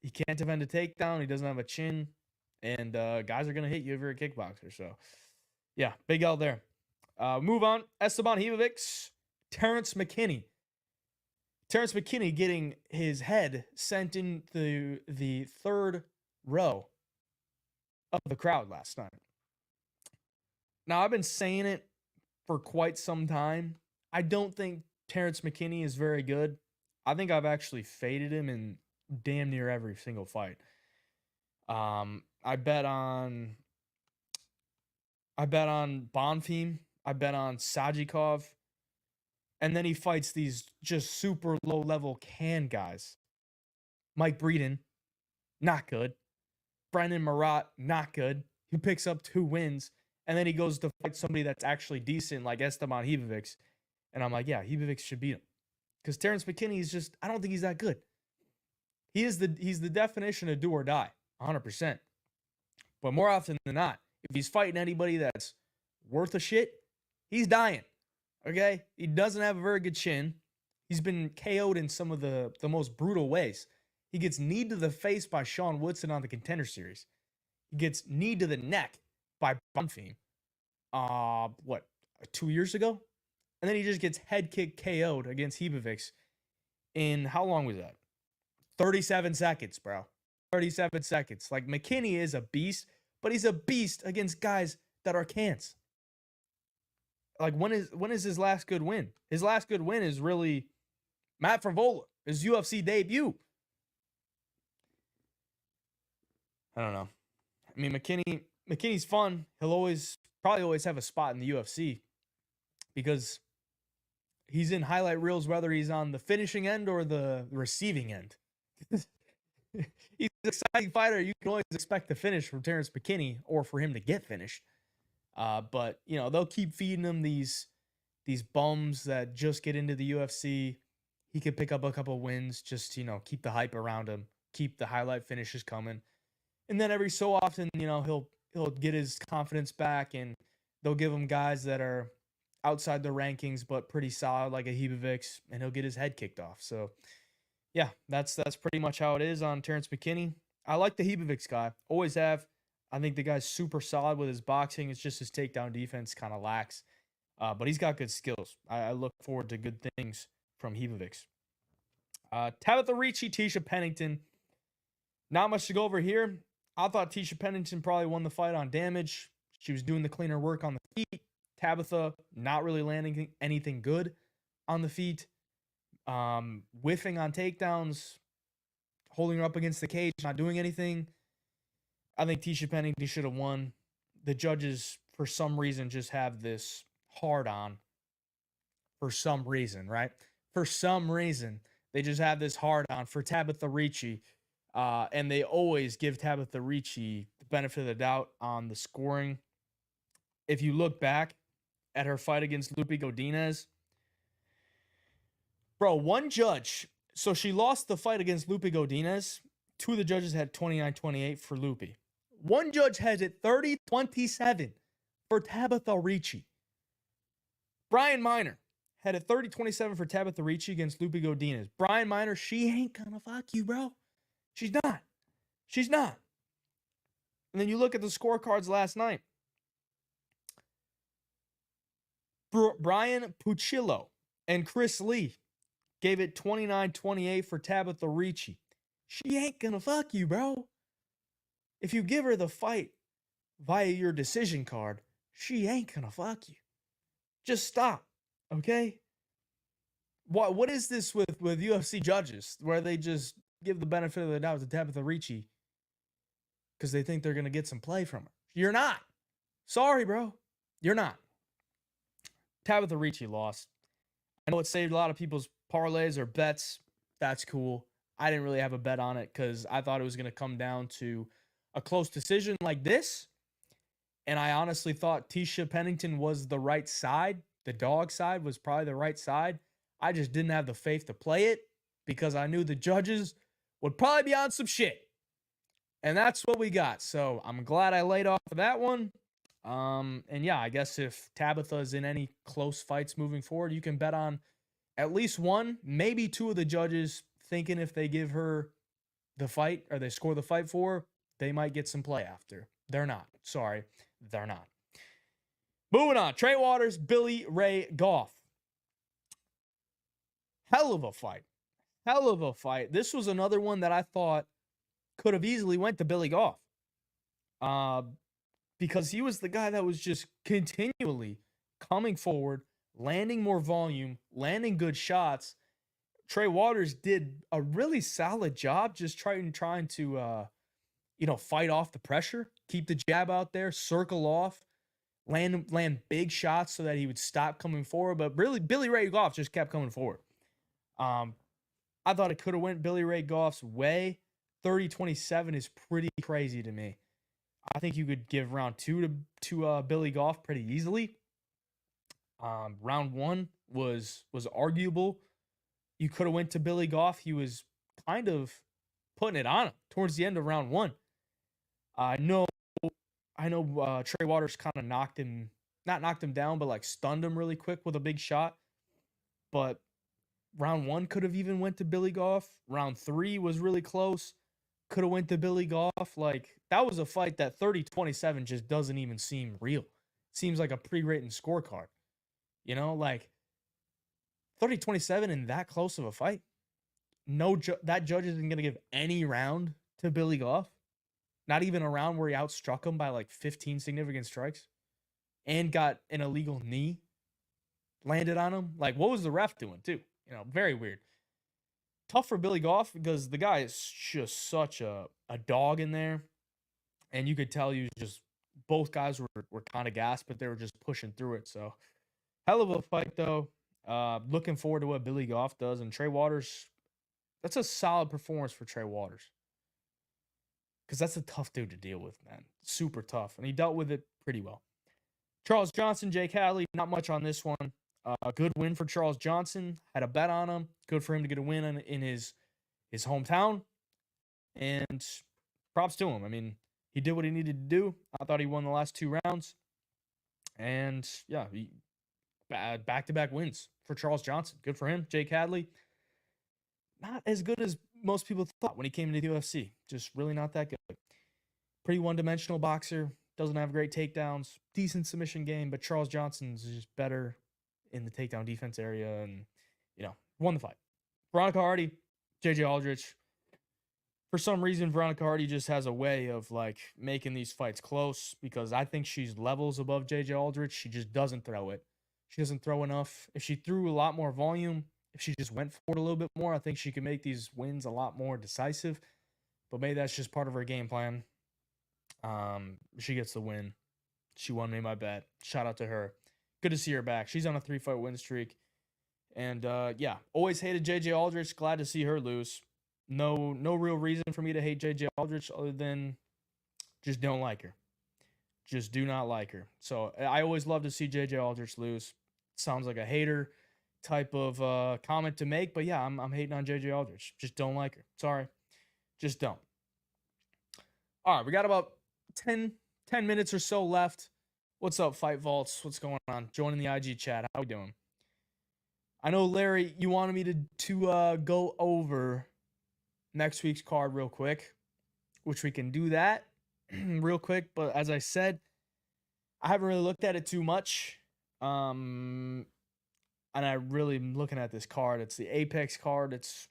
he can't defend a takedown. He doesn't have a chin. And guys are going to hit you if you're a kickboxer. So, yeah, big L there. Move on. Esteban Hayjivepicks, Terrence McKinney. Terrence McKinney getting his head sent into the third row of the crowd last night. Now, I've been saying it for quite some time. I don't think Terrence McKinney is very good. I think I've actually faded him in damn near every single fight. I bet on Bonfim. I bet on Sajikov. And then he fights these just super low-level can guys. Mike Breeden, not good. Brendan Marat, not good. He picks up 2 wins. And then he goes to fight somebody that's actually decent, like Esteban Hayjivepicks. And I'm like, yeah, Hayjivepicks should beat him. Because Terrence McKinney is just, I don't think he's that good. He's the definition of do or die, 100%. But more often than not, if he's fighting anybody that's worth a shit, he's dying. Okay? He doesn't have a very good chin. He's been KO'd in some of the most brutal ways. He gets kneed to the face by Sean Woodson on the Contender Series. He gets kneed to the neck by Bonfim. 2 years ago? And then he just gets head kick KO'd against Hayjivepicks in, how long was that? 37 seconds, bro. 37 seconds. Like, McKinney is a beast, but he's a beast against guys that are cans. Like, when is his last good win? His last good win is really Matt Favola, his UFC debut. I don't know. I mean, McKinney's fun. He'll probably always have a spot in the UFC because he's in highlight reels, whether he's on the finishing end or the receiving end. He's an exciting fighter. You can always expect the finish from Terrence McKinney or for him to get finished. But, you know, they'll keep feeding him these bums that just get into the UFC. He could pick up a couple wins, just, you know, keep the hype around him, keep the highlight finishes coming. And then every so often, you know, he'll get his confidence back, and they'll give him guys that are outside the rankings but pretty solid, like a Hayjivepicks, and he'll get his head kicked off. So, yeah, that's pretty much how it is on Terrence McKinney. I like the Hayjivepicks guy. Always have. I think the guy's super solid with his boxing. It's just his takedown defense kind of lacks. But he's got good skills. I look forward to good things from Hayjivepicks. Tabitha Ricci, Tisha Pennington. Not much to go over here. I thought Tisha Pennington probably won the fight on damage. She was doing the cleaner work on the feet. Tabitha not really landing anything good on the feet. Whiffing on takedowns. Holding her up against the cage, not doing anything. I think Tisha Pennington should have won. The judges, for some reason, just have this hard on. For some reason, right? For some reason, they just have this hard on for Tabitha Ricci. And they always give Tabitha Ricci the benefit of the doubt on the scoring. If you look back at her fight against Lupe Godinez, bro, one judge. So she lost the fight against Lupe Godinez. Two of the judges had 29-28 for Lupe. One judge has it 30-27 for Tabitha Ricci. Brian Miner had it 30-27 for Tabitha Ricci against Lupe Godinez. Brian Miner, she ain't gonna fuck you, bro. She's not. She's not. And then you look at the scorecards last night. Brian Pucillo and Chris Lee gave it 29-28 for Tabitha Ricci. She ain't gonna fuck you, bro. If you give her the fight via your decision card, she ain't gonna fuck you. Just stop, okay? What is this with UFC judges where they just give the benefit of the doubt to Tabitha Ricci because they think they're gonna get some play from her? You're not. Sorry, bro. You're not. Tabitha Ricci lost. I know it saved a lot of people's parlays or bets. That's cool. I didn't really have a bet on it because I thought it was going to come down to a close decision like this. And I honestly thought Tisha Pennington was the right side. The dog side was probably the right side. I just didn't have the faith to play it because I knew the judges would probably be on some shit. And that's what we got. So I'm glad I laid off of that one. And yeah, I guess if Tabitha is in any close fights moving forward, you can bet on at least one, maybe two of the judges thinking if they give her the fight or they score the fight for her, they might get some play after. They're not. Sorry, they're not. Moving on. Trey Waters, Billy Ray Goff. Hell of a fight. Hell of a fight. This was another one that I thought could have easily went to Billy Goff. Because he was the guy that was just continually coming forward, landing more volume, landing good shots. Trey Waters did a really solid job just trying to fight off the pressure, keep the jab out there, circle off, land big shots so that he would stop coming forward. But really, Billy Ray Goff just kept coming forward. I thought it could have went Billy Ray Goff's way. 30-27 is pretty crazy to me. I think you could give round two to Billy Goff pretty easily. Round one was arguable. You could have went to Billy Goff. He was kind of putting it on him towards the end of round one. I know Trey Waters kind of not knocked him down, but like stunned him really quick with a big shot. But Round 1 could have even went to Billy Goff. Round 3 was really close. Could have went to Billy Goff. Like, that was a fight that 30-27 just doesn't even seem real. Seems like a pre-written scorecard. You know, like 30-27 in that close of a fight. That judge isn't going to give any round to Billy Goff. Not even a round where he outstruck him by like 15 significant strikes and got an illegal knee landed on him. Like, what was the ref doing too? You know, very weird. Tough for Billy Goff because the guy is just such a dog in there. And you could tell both guys were kind of gassed, but they were just pushing through it. So, hell of a fight though. Looking forward to what Billy Goff does. And Trey Waters, that's a solid performance for Trey Waters. Because that's a tough dude to deal with, man. Super tough. And he dealt with it pretty well. Charles Johnson, Jake Hadley, not much on this one. A good win for Charles Johnson. Had a bet on him. Good for him to get a win in his hometown. And props to him. I mean, he did what he needed to do. I thought he won the last 2 rounds. And, yeah, back-to-back wins for Charles Johnson. Good for him. Jake Hadley, not as good as most people thought when he came into the UFC. Just really not that good. Pretty one-dimensional boxer. Doesn't have great takedowns. Decent submission game, but Charles Johnson's just better in the takedown defense area and, you know, won the fight. Veronica Hardy, JJ Aldrich. For some reason, Veronica Hardy just has a way of, like, making these fights close because I think she's levels above JJ Aldrich. She just doesn't throw it. She doesn't throw enough. If she threw a lot more volume, if she just went for it a little bit more, I think she could make these wins a lot more decisive. But maybe that's just part of her game plan. She gets the win. She won me my bet. Shout out to her. Good to see her back. She's on a 3-fight win streak. And, yeah, always hated JJ Aldrich. Glad to see her lose. No real reason for me to hate JJ Aldrich other than just don't like her. Just do not like her. So I always love to see JJ Aldrich lose. Sounds like a hater type of comment to make, but yeah, I'm hating on JJ Aldrich. Just don't like her. Sorry. Just don't. All right, we got about 10 minutes or so left. What's up, Fight Vaults? What's going on? Joining the IG chat. How we doing? I know, Larry, you wanted me to go over next week's card real quick, which we can do that real quick. But as I said, I haven't really looked at it too much. And I really am looking at this card. It's the Apex card. It's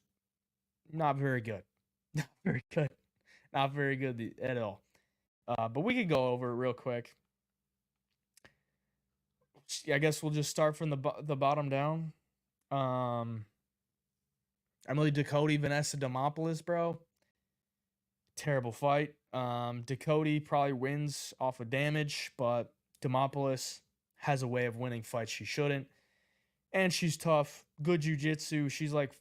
not very good. Not very good. Not very good at all. But we can go over it real quick. I guess we'll just start from the bottom down. Emily Ducote, Vanessa Demopoulos, bro. Terrible fight. Ducote probably wins off of damage, but Demopoulos has a way of winning fights she shouldn't. And she's tough. Good jiu-jitsu. She's like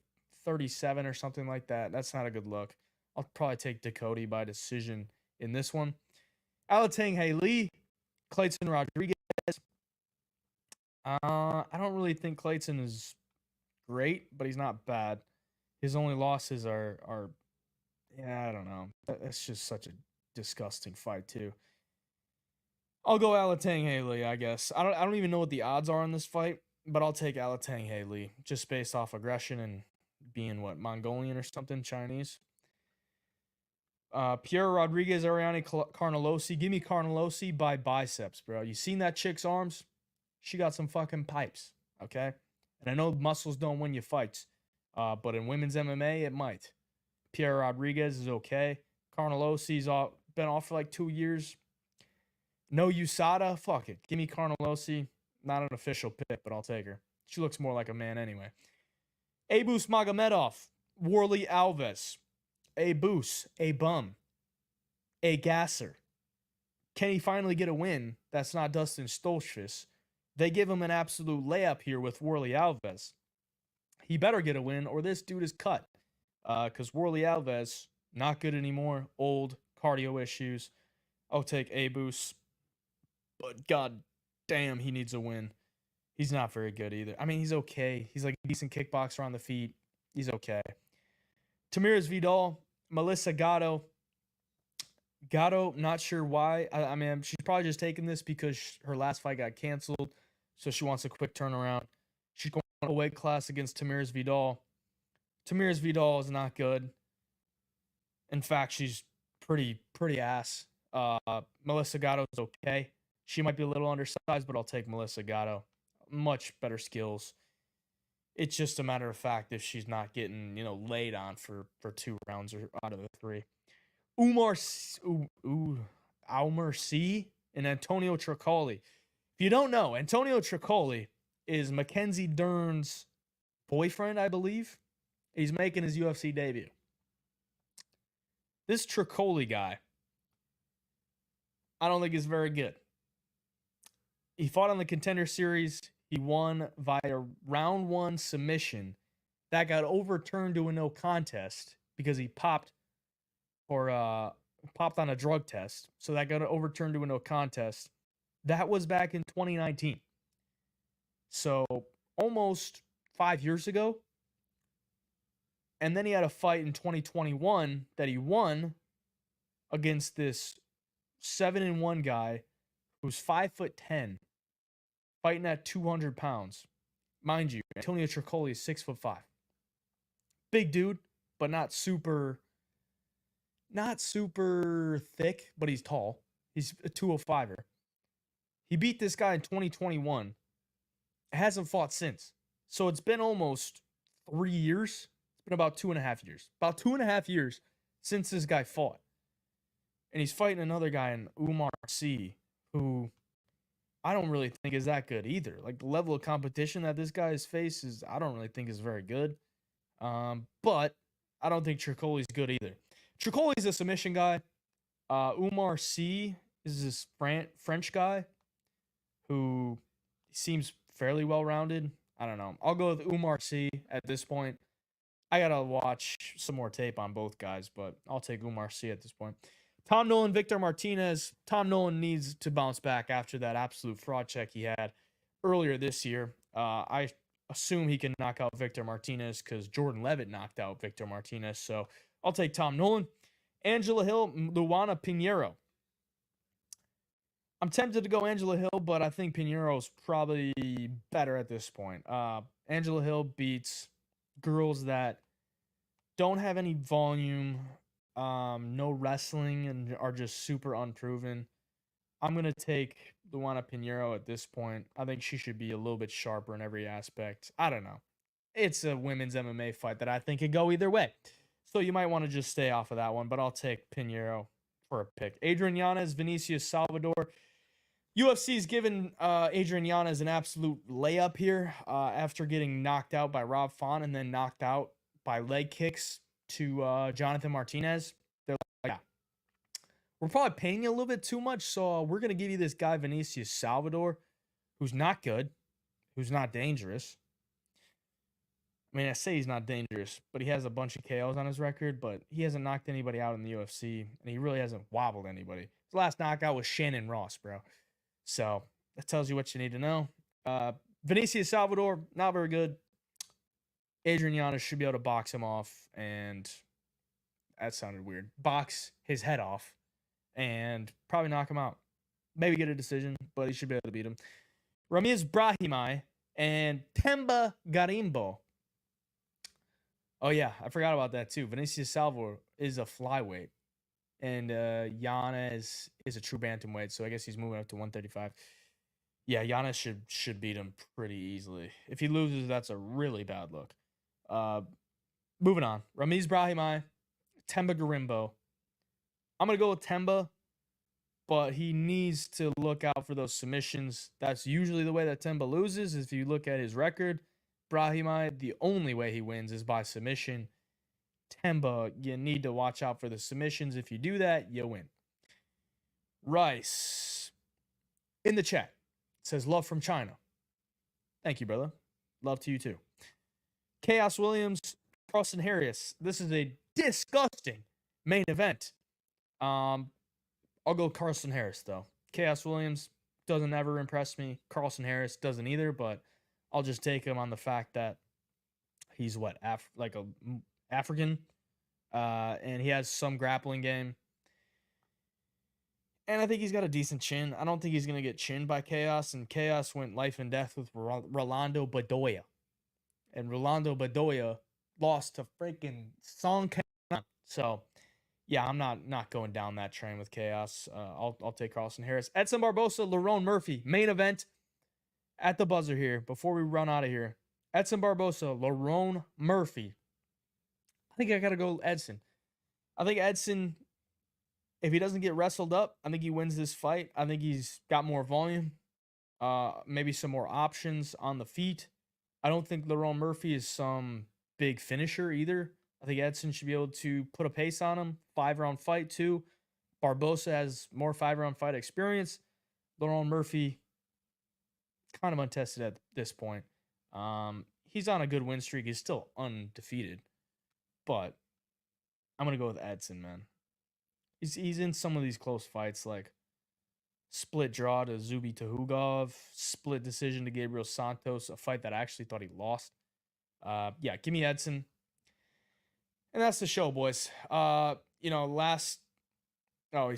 37 or something like that. That's not a good look. I'll probably take Ducote by decision in this one. Alatang Haley, Clayton Rodriguez. I don't really think Clayton is great, but he's not bad. His only losses are yeah, I don't know. That's just such a disgusting fight too. I'll go Alatang Haley, I guess. I don't even know what the odds are on this fight, but I'll take Alatang Haley just based off aggression and being what, Mongolian or something, Chinese. Pierre Rodriguez, Ariane Carnelosi. Give me Carnelosi by biceps, bro. You seen that chick's arms? She got some fucking pipes, okay? And I know muscles don't win you fights, but in women's MMA, it might. Pierre Rodriguez is okay. Carnelosi's been off for like 2 years. No USADA, fuck it. Give me Carnelosi. Not an official pick, but I'll take her. She looks more like a man anyway. Abus Magomedov, Worley Alves. Abus, a bum. A gasser. Can he finally get a win? That's not Dustin Stoltzfus. They give him an absolute layup here with Worley Alves. He better get a win or this dude is cut. Because Worley Alves, not good anymore. Old, cardio issues. I'll take Abus. But god damn, he needs a win. He's not very good either. I mean, he's okay. He's like a decent kickboxer on the feet. He's okay. Tamiris Vidal, Melissa Gatto. Gatto, not sure why. I mean, she's probably just taking this because her last fight got canceled. So she wants a quick turnaround. She's going a weight class against Tamiris Vidal. Tamiris Vidal is not good. In fact, she's pretty ass. Melissa Gatto's okay. She might be a little undersized, but I'll take Melissa Gatto. Much better skills. It's just a matter of fact if she's not getting, laid on for 2 rounds or out of the 3. Umar C and Antonio Tricoli. If you don't know, Antonio Tricoli is Mackenzie Dern's boyfriend, I believe. He's making his UFC debut. This Tricoli guy, I don't think is very good. He fought on the Contender Series. He won via round 1 submission. That got overturned to a no contest because he popped on a drug test. So that got overturned to a no contest. That was back in 2019. So almost 5 years ago. And then he had a fight in 2021 that he won against this 7-1 guy who's 5'10", fighting at 200 pounds. Mind you, Antonio Tricoli is 6'5". Big dude, but not super thick, but he's tall. He's a 205er. He beat this guy in 2021. Hasn't fought since. So it's been almost 3 years. It's been about 2.5 years. About 2.5 years since this guy fought. And he's fighting another guy in Umar C, who I don't really think is that good either. Like, the level of competition that this guy has faced I don't really think is very good. But I don't think Tricoli's good either. Tricoli's a submission guy. Umar C is this French guy who seems fairly well-rounded. I don't know. I'll go with Umar C at this point. I got to watch some more tape on both guys, but I'll take Umar C at this point. Tom Nolan, Victor Martinez. Tom Nolan needs to bounce back after that absolute fraud check he had earlier this year. I assume he can knock out Victor Martinez because Jordan Levitt knocked out Victor Martinez. So I'll take Tom Nolan. Angela Hill, Luana Pinheiro. I'm tempted to go Angela Hill, but I think Pinheiro's probably better at this point. Angela Hill beats girls that don't have any volume, no wrestling, and are just super unproven. I'm going to take Luana Pinheiro at this point. I think she should be a little bit sharper in every aspect. I don't know. It's a women's MMA fight that I think could go either way. So you might want to just stay off of that one, but I'll take Pinheiro for a pick. Adrian Yanez, Vinicius Salvador. UFC's given Adrian Yanez an absolute layup here after getting knocked out by Rob Font and then knocked out by leg kicks to Jonathan Martinez. They're like, yeah, we're probably paying you a little bit too much, so we're going to give you this guy, Vinicius Salvador, who's not good, who's not dangerous. I mean, I say he's not dangerous, but he has a bunch of KOs on his record, but he hasn't knocked anybody out in the UFC, and he really hasn't wobbled anybody. His last knockout was Shannon Ross, bro. So that tells you what you need to know. Vinicius Salvador, not very good. Adrian Yanez should be able to box him off, and that sounded weird. Box his head off and probably knock him out. Maybe get a decision, but he should be able to beat him. Ramiz Brahimaj and Themba Gorimbo. Oh, yeah, I forgot about that, too. Vinicius Salvador is a flyweight, and Yanez is a true bantamweight, so I guess he's moving up to 135. Yeah, Yanez should beat him pretty easily. If he loses, that's a really bad look. Moving on. Ramiz Brahimaj, Themba Gorimbo. I'm going to go with Themba, but he needs to look out for those submissions. That's usually the way that Themba loses. If you look at his record, Brahimaj, the only way he wins is by submission. Themba, you need to watch out for the submissions. If you do that, you win. Rice in the chat says love from China. Thank you, brother. Love to you too. Chaos Williams, Carlson Harris. This is a disgusting main event. I'll go Carlson Harris though. Chaos Williams doesn't ever impress me. Carlson Harris doesn't either, but I'll just take him on the fact that he's what, African, and he has some grappling game. And I think he's got a decent chin. I don't think he's going to get chinned by Chaos, and Chaos went life and death with Rolando Bedoya. and Rolando Bedoya lost to freaking Song. So, yeah, I'm not going down that train with chaos. I'll take Carlson Harris. Edson Barbosa, Lerone Murphy, main event at the buzzer here before we run out of here. Edson Barbosa, Lerone Murphy. I think I got to go Edson. I think Edson, if he doesn't get wrestled up, I think he wins this fight. I think he's got more volume, maybe some more options on the feet. I don't think Lerone Murphy is some big finisher either. I think Edson should be able to put a pace on him. 5-round fight, too. Barbosa has more 5-round fight experience. Lerone Murphy, kind of untested at this point. He's on a good win streak. He's still undefeated. But I'm going to go with Edson, man. He's in some of these close fights, like split draw to Zubi Tahugov, split decision to Gabriel Santos, a fight that I actually thought he lost. Yeah, give me Edson. And that's the show, boys. He's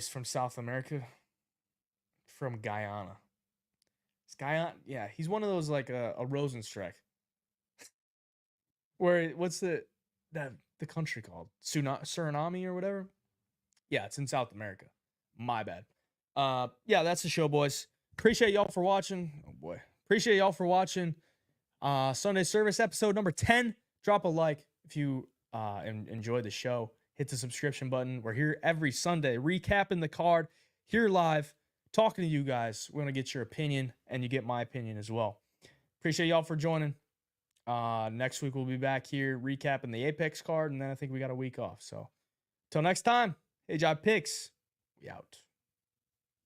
from South America. From Guyana. It's Guyana. Yeah, he's one of those like a Rosenstreich. Where, what's the country called? Suriname or whatever? Yeah, it's in South America. My bad. Yeah, that's the show, boys. Appreciate y'all for watching. Oh, boy. Appreciate y'all for watching. Sunday Service episode number 10. Drop a like if you enjoyed the show. Hit the subscription button. We're here every Sunday, recapping the card, here live, talking to you guys. We're going to get your opinion, and you get my opinion as well. Appreciate y'all for joining. Next week, we'll be back here recapping the Apex card, and then I think we got a week off. So, till next time, Hayjivepicks, we out.